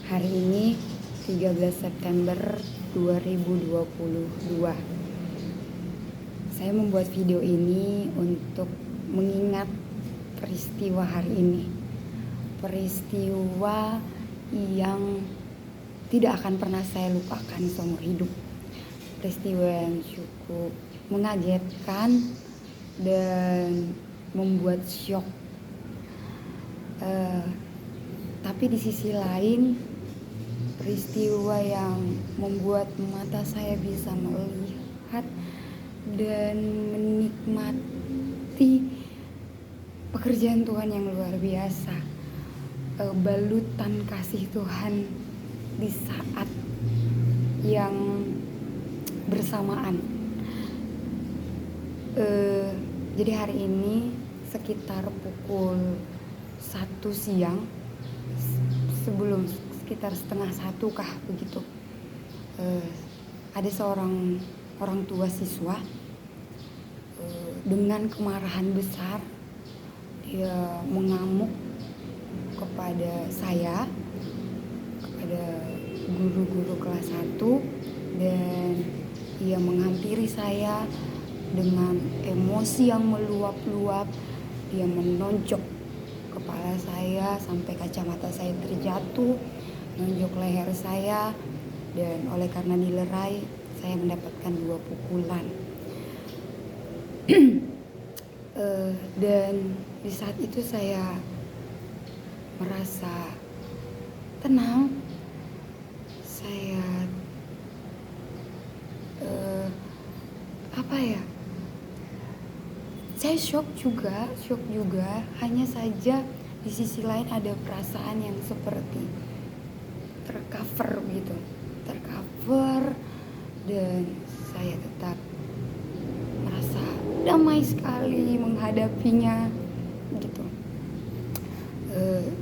Hari ini 13 September 2022. Saya membuat video ini untuk mengingat peristiwa hari ini. Peristiwa yang tidak akan pernah saya lupakan seumur hidup. Peristiwa yang cukup mengagetkan dan membuat syok. Tapi di sisi lain, peristiwa yang membuat mata saya bisa melihat dan menikmati pekerjaan Tuhan yang luar biasa, balutan kasih Tuhan di saat yang bersamaan. Jadi hari ini sekitar pukul 1 siang, sebelum sekitar 12:30 kah begitu, ada seorang orang tua siswa dengan kemarahan besar. Dia mengamuk kepada saya, kepada guru-guru kelas 1, dan ia menghampiri saya dengan emosi yang meluap-luap. Dia menonjok kepala saya sampai kacamata saya terjatuh, menonjok leher saya, dan oleh karena dilerai saya mendapatkan 2 pukulan. Dan di saat itu saya merasa tenang. Saya saya shock juga. Hanya saja di sisi lain ada perasaan yang seperti tercover, dan saya tetap merasa damai sekali menghadapinya gitu.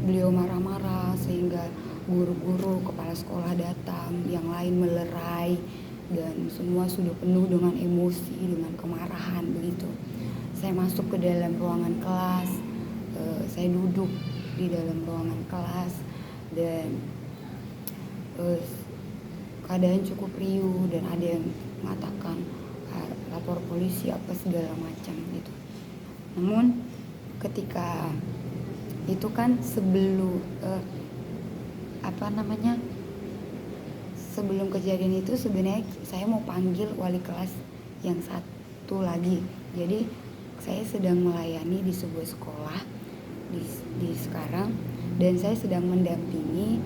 Beliau marah-marah sehingga guru-guru, kepala sekolah datang, yang lain melerai, dan semua sudah penuh dengan emosi, dengan kemarahan begitu. Saya masuk ke dalam ruangan kelas, saya duduk di dalam ruangan kelas, dan keadaan cukup riuh, dan ada yang mengatakan lapor polisi apa segala macam gitu. Namun ketika itu kan sebelum kejadian itu sebenarnya saya mau panggil wali kelas yang satu lagi. Jadi saya sedang melayani di sebuah sekolah di sekarang, dan saya sedang mendampingi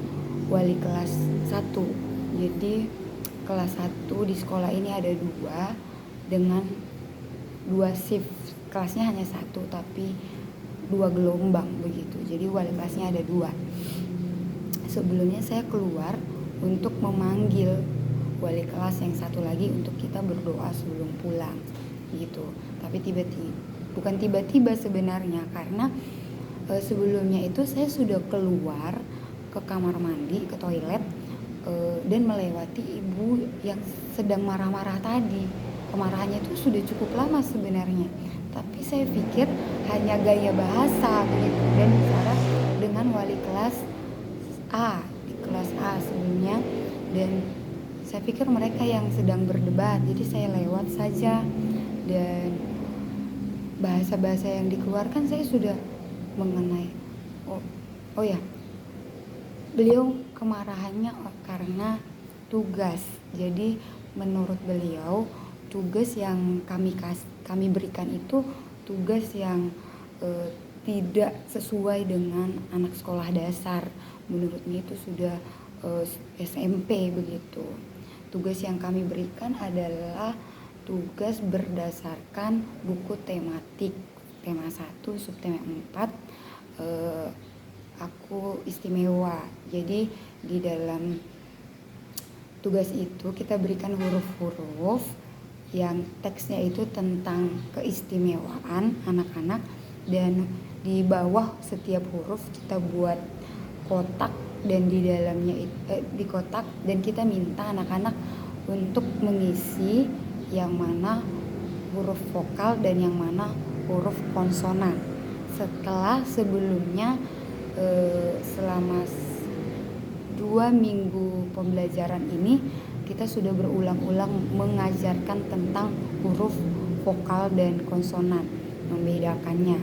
wali kelas 1. Jadi kelas 1 di sekolah ini ada 2 dengan 2 shift. Kelasnya hanya 1 tapi 2 gelombang begitu. Jadi wali kelasnya ada 2. Sebelumnya saya keluar untuk memanggil wali kelas yang satu lagi untuk kita berdoa sebelum pulang gitu. Tapi bukan tiba-tiba sebenarnya, karena sebelumnya itu saya sudah keluar ke kamar mandi, ke toilet, dan melewati ibu yang sedang marah-marah tadi. Kemarahannya itu sudah cukup lama sebenarnya, tapi saya pikir hanya gaya bahasa begitu, dan bicara dengan wali kelas A, di kelas A sebelumnya, dan saya pikir mereka yang sedang berdebat. Jadi saya lewat saja, dan bahasa-bahasa yang dikeluarkan saya sudah mengenai beliau kemarahannya karena tugas. Jadi menurut beliau tugas yang kami berikan itu tugas yang tidak sesuai dengan anak sekolah dasar. Menurutnya itu sudah SMP begitu. Tugas yang kami berikan adalah tugas berdasarkan buku tematik, tema 1, subtema 4, aku istimewa. Jadi di dalam tugas itu kita berikan huruf-huruf yang teksnya itu tentang keistimewaan anak-anak, dan di bawah setiap huruf kita buat kotak, dan di dalamnya di kotak, dan kita minta anak-anak untuk mengisi yang mana huruf vokal dan yang mana huruf konsonan. Setelah sebelumnya selama 2 2 minggu pembelajaran ini kita sudah berulang-ulang mengajarkan tentang huruf vokal dan konsonan, membedakannya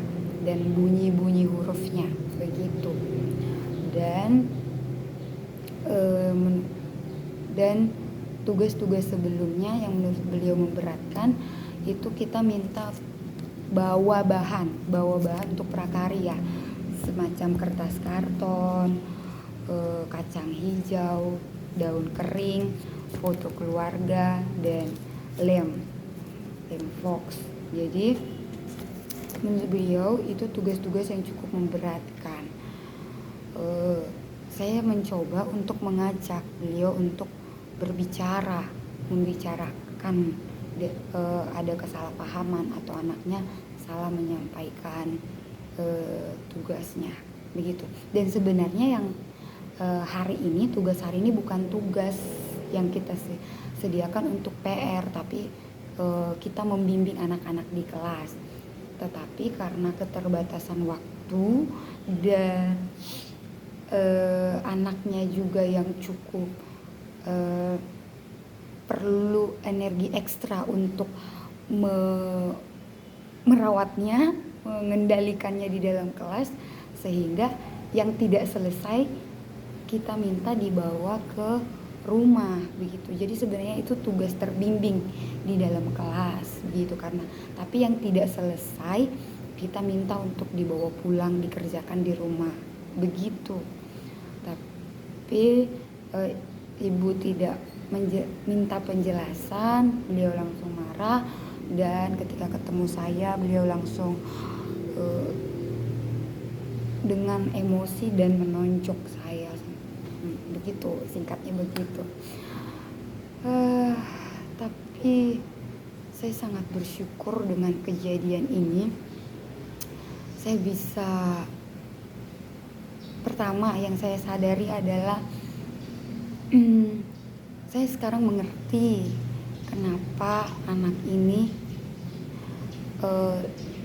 dan bunyi-bunyi hurufnya begitu. Dan tugas-tugas sebelumnya yang menurut beliau memberatkan itu kita minta bawa bahan untuk prakarya semacam kertas karton, kacang hijau, daun kering, foto keluarga, dan lem fox. Jadi menurut beliau itu tugas-tugas yang cukup memberatkan. Saya mencoba untuk mengajak beliau untuk membicarakan ada kesalahpahaman atau anaknya salah menyampaikan tugasnya begitu. Dan sebenarnya yang tugas hari ini bukan tugas yang kita sediakan untuk PR, tapi kita membimbing anak-anak di kelas. Tetapi karena keterbatasan waktu dan anaknya juga yang cukup perlu energi ekstra untuk merawatnya, mengendalikannya di dalam kelas, sehingga yang tidak selesai kita minta dibawa ke rumah begitu. Jadi sebenarnya itu tugas terbimbing di dalam kelas begitu, karena tapi yang tidak selesai kita minta untuk dibawa pulang, dikerjakan di rumah begitu. Tapi ibu tidak minta penjelasan, beliau langsung marah, dan ketika ketemu saya beliau langsung dengan emosi dan menonjok saya begitu, singkatnya begitu. Tapi saya sangat bersyukur dengan kejadian ini. Saya bisa, pertama yang saya sadari adalah saya sekarang mengerti kenapa anak ini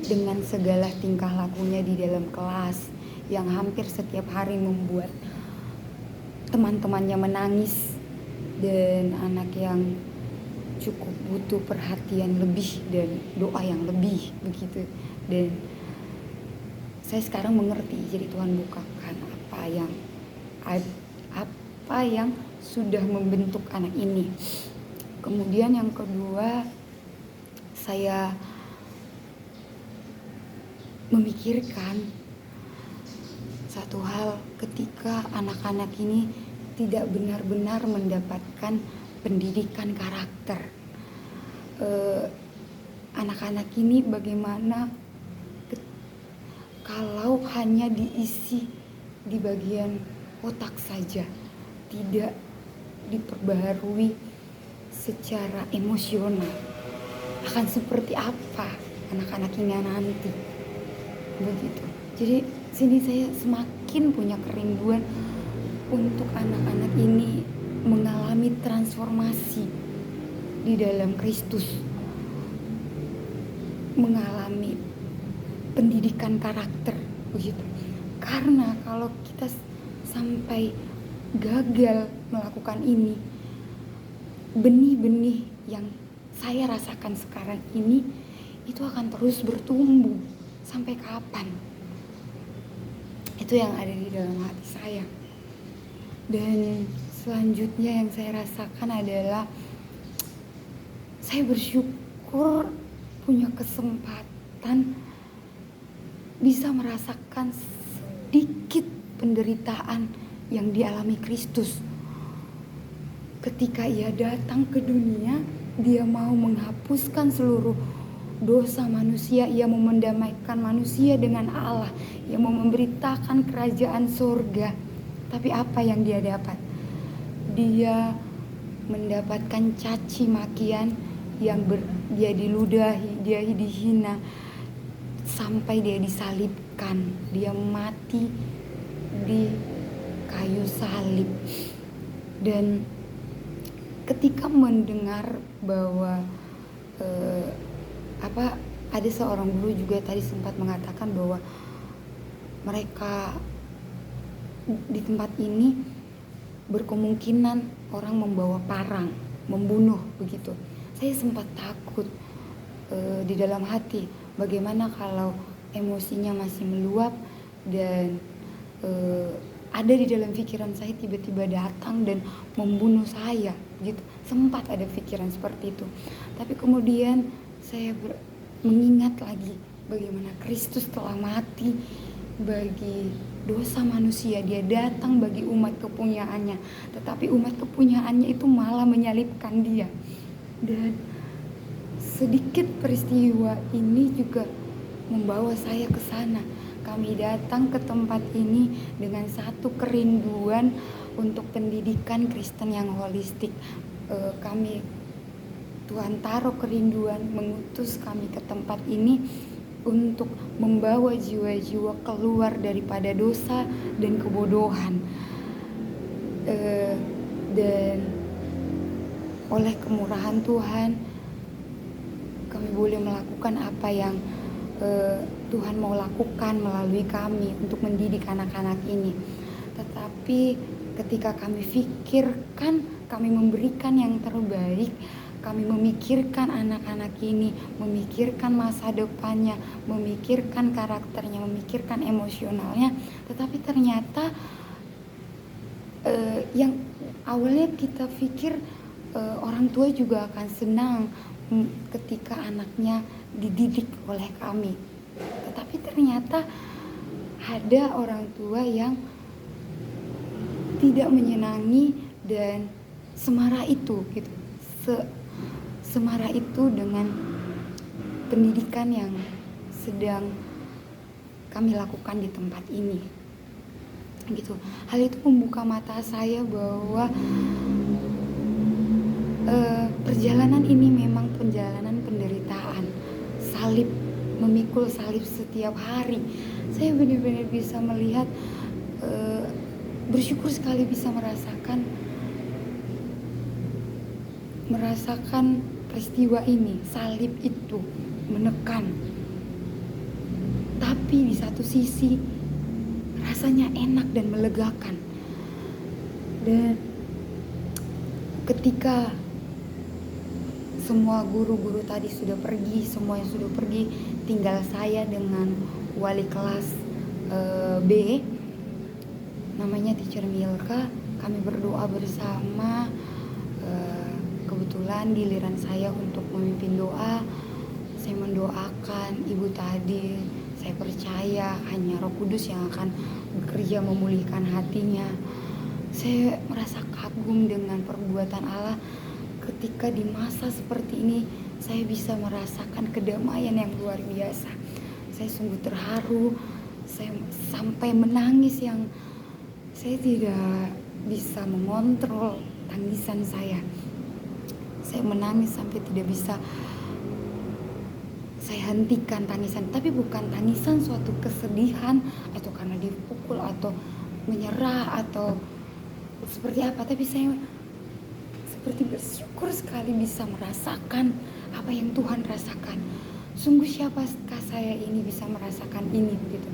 dengan segala tingkah lakunya di dalam kelas yang hampir setiap hari membuat teman-temannya menangis, dan anak yang cukup butuh perhatian lebih dan doa yang lebih begitu. Dan saya sekarang mengerti, jadi Tuhan bukakan apa yang sudah membentuk anak ini. Kemudian yang kedua, saya memikirkan satu hal, ketika anak-anak ini tidak benar-benar mendapatkan pendidikan karakter. Anak-anak ini bagaimana kalau hanya diisi di bagian otak saja, tidak diperbaharui secara emosional, akan seperti apa anak-anak ini nanti begitu. Jadi sini saya semakin punya kerinduan untuk anak-anak ini mengalami transformasi di dalam Kristus, mengalami pendidikan karakter begitu. Karena kalau kita sampai gagal melakukan ini, benih-benih yang saya rasakan sekarang ini itu akan terus bertumbuh sampai kapan? Itu yang ada di dalam hati saya. Dan selanjutnya yang saya rasakan adalah saya bersyukur punya kesempatan bisa merasakan sedikit penderitaan yang dialami Kristus. Ketika ia datang ke dunia, dia mau menghapuskan seluruh dosa manusia, ia mau mendamaikan manusia dengan Allah, ia mau memberitakan kerajaan surga. Tapi apa yang dia dapat? Dia mendapatkan caci makian, dia diludahi, dia dihina, sampai dia disalibkan, dia mati di kayu salib. Dan ketika mendengar bahwa ada seorang guru juga tadi sempat mengatakan bahwa mereka di tempat ini berkemungkinan orang membawa parang, membunuh begitu. Saya sempat takut di dalam hati, bagaimana kalau emosinya masih meluap dan ada di dalam pikiran saya tiba-tiba datang dan membunuh saya gitu. Sempat ada pikiran seperti itu. Tapi kemudian saya mengingat lagi bagaimana Kristus telah mati bagi dosa manusia. Dia datang bagi umat kepunyaannya, tetapi umat kepunyaannya itu malah menyalibkan dia. Dan sedikit peristiwa ini juga membawa saya ke sana. Kami datang ke tempat ini dengan satu kerinduan untuk pendidikan Kristen yang holistik. Tuhan taruh kerinduan mengutus kami ke tempat ini untuk membawa jiwa-jiwa keluar daripada dosa dan kebodohan. Dan oleh kemurahan Tuhan, kami boleh melakukan apa yang Tuhan mau lakukan melalui kami untuk mendidik anak-anak ini. Tetapi ketika kami pikirkan, kami memberikan yang terbaik, kami memikirkan anak-anak ini, memikirkan masa depannya, memikirkan karakternya, memikirkan emosionalnya. Tetapi ternyata yang awalnya kita pikir orang tua juga akan senang ketika anaknya dididik oleh kami, tetapi ternyata ada orang tua yang tidak menyenangi dan semarah itu gitu, semarah itu dengan pendidikan yang sedang kami lakukan di tempat ini gitu. Hal itu membuka mata saya bahwa perjalanan ini memang perjalanan penderitaan, salib, memikul salib setiap hari. Saya benar-benar bisa melihat, bersyukur sekali bisa merasakan peristiwa ini. Salib itu menekan, tapi di satu sisi rasanya enak dan melegakan. Dan ketika semua guru-guru tadi sudah pergi, semuanya sudah pergi, tinggal saya dengan wali kelas B, namanya Teacher Milka. Kami berdoa bersama. Kebetulan giliran saya untuk memimpin doa. Saya mendoakan ibu tadi. Saya percaya hanya Roh Kudus yang akan bekerja memulihkan hatinya. Saya merasa kagum dengan perbuatan Allah. Ketika di masa seperti ini saya bisa merasakan kedamaian yang luar biasa. Saya sungguh terharu. Saya sampai menangis yang saya tidak bisa mengontrol tangisan saya. Saya menangis sampai tidak bisa saya hentikan tangisan. Tapi bukan tangisan suatu kesedihan atau karena dipukul atau menyerah atau seperti apa. Tapi saya seperti bersyukur sekali bisa merasakan apa yang Tuhan rasakan. Sungguh siapakah saya ini bisa merasakan ini begitu.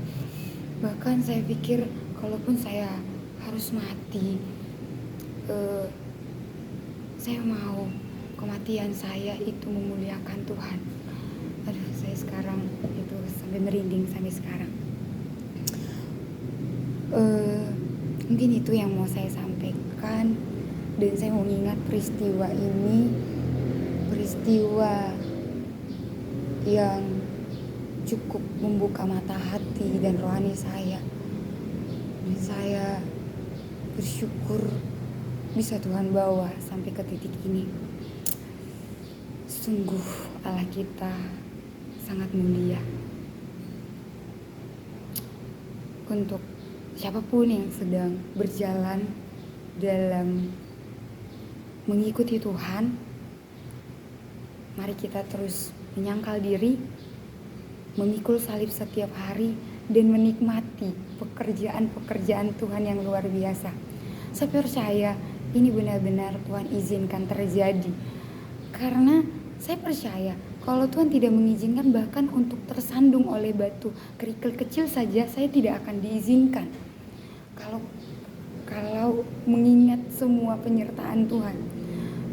Bahkan saya pikir kalaupun saya harus mati, saya mau kematian saya itu memuliakan Tuhan. Aduh, saya sekarang itu sampai merinding sampai sekarang. Mungkin itu yang mau saya sampaikan. Dan saya mengingat peristiwa ini, peristiwa yang cukup membuka mata hati dan rohani saya. Dan saya bersyukur bisa Tuhan bawa sampai ke titik ini. Sungguh Allah kita sangat mulia. Untuk siapapun yang sedang berjalan dalam mengikuti Tuhan, mari kita terus menyangkal diri, memikul salib setiap hari, dan menikmati pekerjaan-pekerjaan Tuhan yang luar biasa. Saya percaya ini benar-benar Tuhan izinkan terjadi. Karena saya percaya kalau Tuhan tidak mengizinkan, bahkan untuk tersandung oleh batu kerikil kecil saja saya tidak akan diizinkan. kalau mengingat semua penyertaan Tuhan.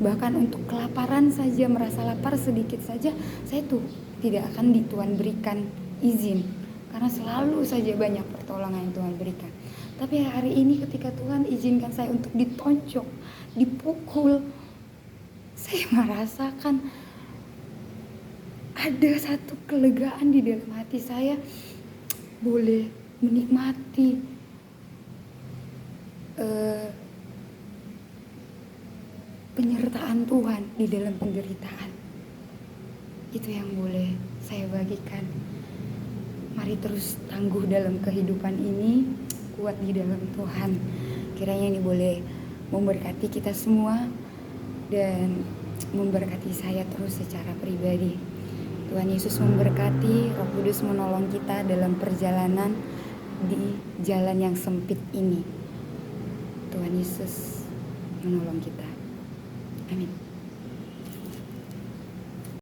Bahkan untuk kelaparan saja, merasa lapar sedikit saja, saya tuh tidak akan Tuhan berikan izin, karena selalu saja banyak pertolongan yang Tuhan berikan. Tapi hari ini ketika Tuhan izinkan saya untuk ditonjok, dipukul, saya merasakan ada satu kelegaan di dalam hati saya, boleh menikmati penyertaan Tuhan di dalam penderitaan. Itu yang boleh saya bagikan. Mari terus tangguh dalam kehidupan ini, kuat di dalam Tuhan. Kiranya ini boleh memberkati kita semua dan memberkati saya terus secara pribadi. Tuhan Yesus memberkati, Roh Kudus menolong kita dalam perjalanan di jalan yang sempit ini. Tuhan Yesus menolong kita. Amin.